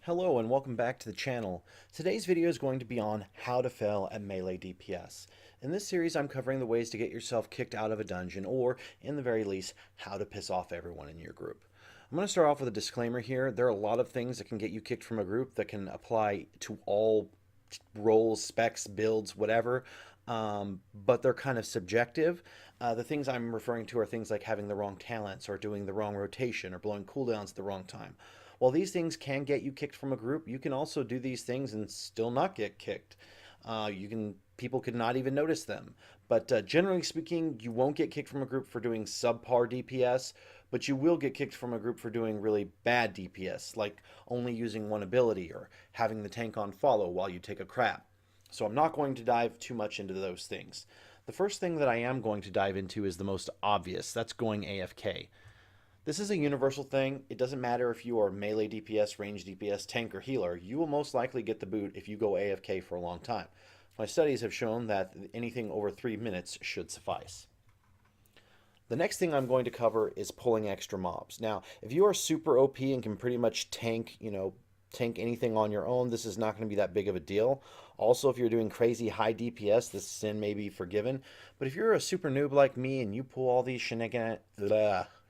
Hello and welcome back to the channel. Today's video is going to be on how to fail at Melee DPS. In this series I'm covering the ways to get yourself kicked out of a dungeon, or in the very least, how to piss off everyone in your group. I'm going to start off with a disclaimer here. There are a lot of things that can get you kicked from a group that can apply to all roles, specs, builds, whatever, but they're kind of subjective. The things I'm referring to are things like having the wrong talents, or doing the wrong rotation, or blowing cooldowns at the wrong time. While these things can get you kicked from a group, you can also do these things and still not get kicked. People could not even notice them. But generally speaking, you won't get kicked from a group for doing subpar DPS, but you will get kicked from a group for doing really bad DPS, like only using one ability or having the tank on follow while you take a crap. So I'm not going to dive too much into those things. The first thing that I am going to dive into is the most obvious. That's going AFK. This is a universal thing. It doesn't matter if you are melee DPS, range DPS, tank, or healer. You will most likely get the boot if you go AFK for a long time. My studies have shown that anything over 3 minutes should suffice. The next thing I'm going to cover is pulling extra mobs. Now, if you are super OP and can pretty much tank anything on your own, this is not going to be that big of a deal. Also, if you're doing crazy high DPS, this sin may be forgiven. But if you're a super noob like me and you pull all these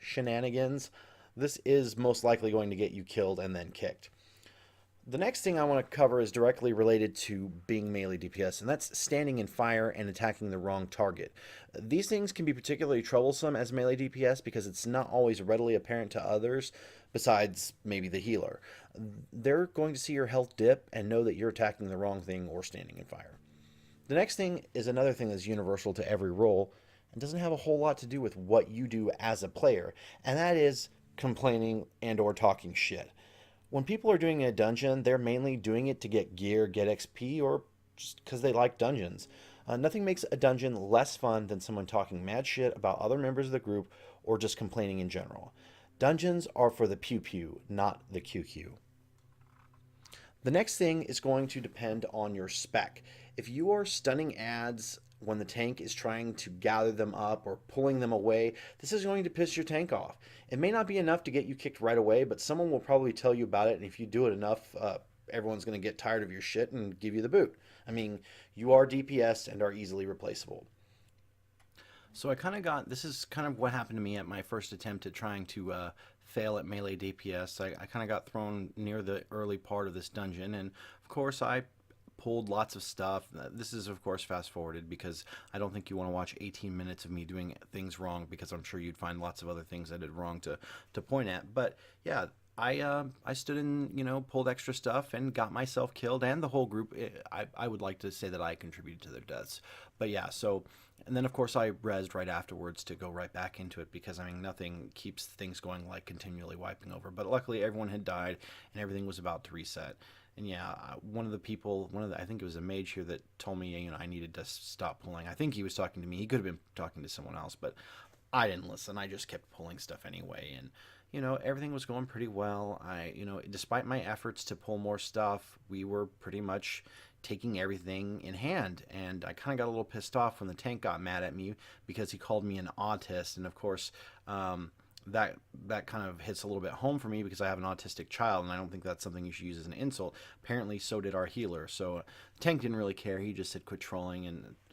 shenanigans, this is most likely going to get you killed and then kicked. The next thing I want to cover is directly related to being melee DPS, and that's standing in fire and attacking the wrong target. These things can be particularly troublesome as melee DPS because it's not always readily apparent to others, besides maybe the healer. They're going to see your health dip and know that you're attacking the wrong thing or standing in fire. The next thing is another thing that's universal to every role and doesn't have a whole lot to do with what you do as a player, and that is complaining and or talking shit. When people are doing a dungeon, they're mainly doing it to get gear, get XP, or just because they like dungeons. Nothing makes a dungeon less fun than someone talking mad shit about other members of the group or just complaining in general. Dungeons are for the pew pew, not the QQ. The next thing is going to depend on your spec. If you are stunning ads when the tank is trying to gather them up or pulling them away, this is going to piss your tank off. It may not be enough to get you kicked right away, but someone will probably tell you about it, and if you do it enough, everyone's going to get tired of your shit and give you the boot. I mean, you are DPS and are easily replaceable. So this is kind of what happened to me at my first attempt at trying to fail at melee DPS. I kind of got thrown near the early part of this dungeon, and of course I pulled lots of stuff. This is of course fast forwarded because I don't think you want to watch 18 minutes of me doing things wrong, because I'm sure you'd find lots of other things I did wrong to point at. But yeah, I stood and pulled extra stuff and got myself killed, and the whole group. I would like to say that I contributed to their deaths. But yeah, and then of course I rezzed right afterwards to go right back into it, because I mean nothing keeps things going like continually wiping over. But luckily everyone had died and everything was about to reset. And yeah, I think it was a mage here that told me, I needed to stop pulling. I think he was talking to me. He could have been talking to someone else, but I didn't listen. I just kept pulling stuff anyway. And, everything was going pretty well. Despite my efforts to pull more stuff, we were pretty much taking everything in hand. And I kind of got a little pissed off when the tank got mad at me because he called me an autist. And of course, that kind of hits a little bit home for me because I have an autistic child, and I don't think that's something you should use as an insult. Apparently, so did our healer. So Tank didn't really care. He just said quit trolling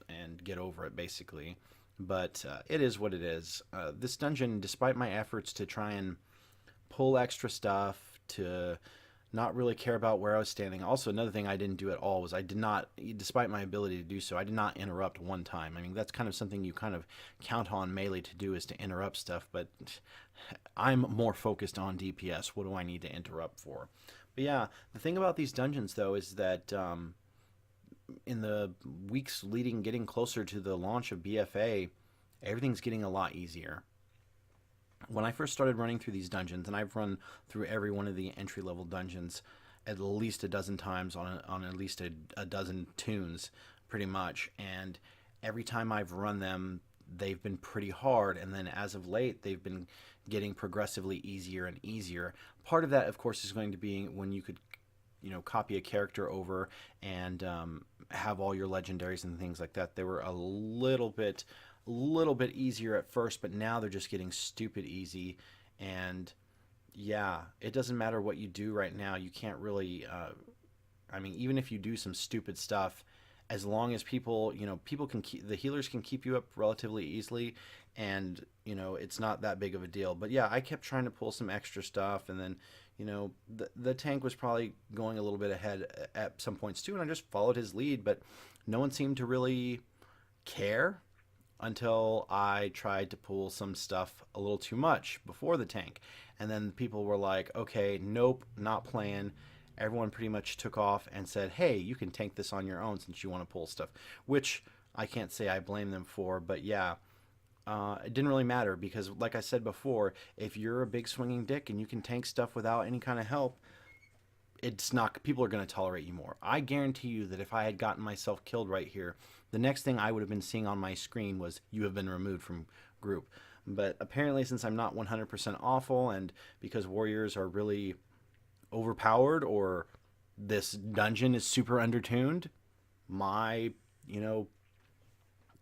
and get over it, basically. But it is what it is. This dungeon, despite my efforts to try and pull extra stuff, to not really care about where I was standing. Also, another thing I didn't do at all was I did not, despite my ability to do so, I did not interrupt one time. I mean, that's kind of something you kind of count on melee to do, is to interrupt stuff, but I'm more focused on DPS. What do I need to interrupt for? But yeah, the thing about these dungeons, though, is that in the weeks getting closer to the launch of BFA, everything's getting a lot easier. When I first started running through these dungeons, and I've run through every one of the entry-level dungeons at least a dozen times on at least a dozen tunes, pretty much, and every time I've run them, they've been pretty hard, and then as of late, they've been getting progressively easier and easier. Part of that, of course, is going to be when you could copy a character over and have all your legendaries and things like that. They were a little bit easier at first, but now they're just getting stupid easy. And Yeah, it doesn't matter what you do right now. You can't really. I mean, even if you do some stupid stuff, as long as people, people can keep the healers can keep you up relatively easily, and it's not that big of a deal. But yeah, I kept trying to pull some extra stuff, and then, the tank was probably going a little bit ahead at some points too, and I just followed his lead, but no one seemed to really care until I tried to pull some stuff a little too much before the tank. And then people were like, okay, nope, not playing. Everyone pretty much took off and said, hey, you can tank this on your own since you want to pull stuff, which I can't say I blame them for. But yeah, it didn't really matter because, like I said before, if you're a big swinging dick and you can tank stuff without any kind of help, it's not, people are going to tolerate you more. I guarantee you that if I had gotten myself killed right here, the next thing I would have been seeing on my screen was you have been removed from group. But apparently, since I'm not 100% awful, and because warriors are really overpowered, or this dungeon is super undertuned, my, you know,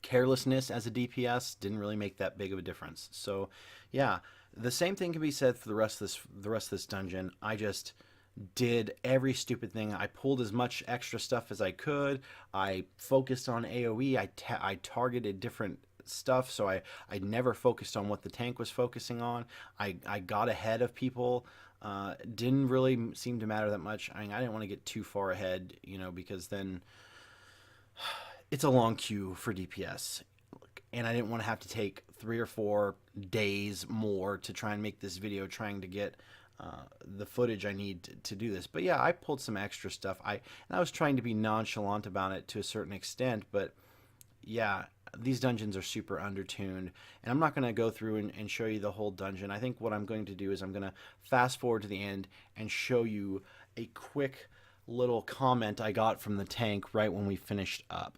carelessness as a DPS didn't really make that big of a difference. So, yeah, the same thing can be said for the rest of this dungeon. I just did every stupid thing. I pulled as much extra stuff as I could. I focused on AoE. I targeted different stuff, so I never focused on what the tank was focusing on. I got ahead of people. Didn't really seem to matter that much. I mean, I didn't want to get too far ahead, because then it's a long queue for DPS. And I didn't want to have to take 3 or 4 days more to try and make this video trying to get the footage I need to do this. But yeah, I pulled some extra stuff. And I was trying to be nonchalant about it to a certain extent, but yeah, these dungeons are super undertuned, and I'm not going to go through and show you the whole dungeon. I think what I'm going to do is I'm going to fast forward to the end and show you a quick little comment I got from the tank right when we finished up.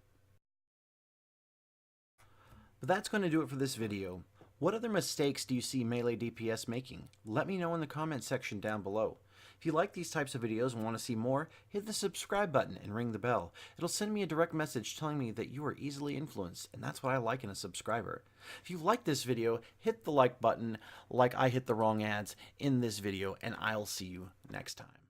But that's going to do it for this video. What other mistakes do you see Melee DPS making? Let me know in the comment section down below. If you like these types of videos and want to see more, hit the subscribe button and ring the bell. It'll send me a direct message telling me that you are easily influenced, and that's what I like in a subscriber. If you like this video, hit the like button like I hit the wrong ads in this video, and I'll see you next time.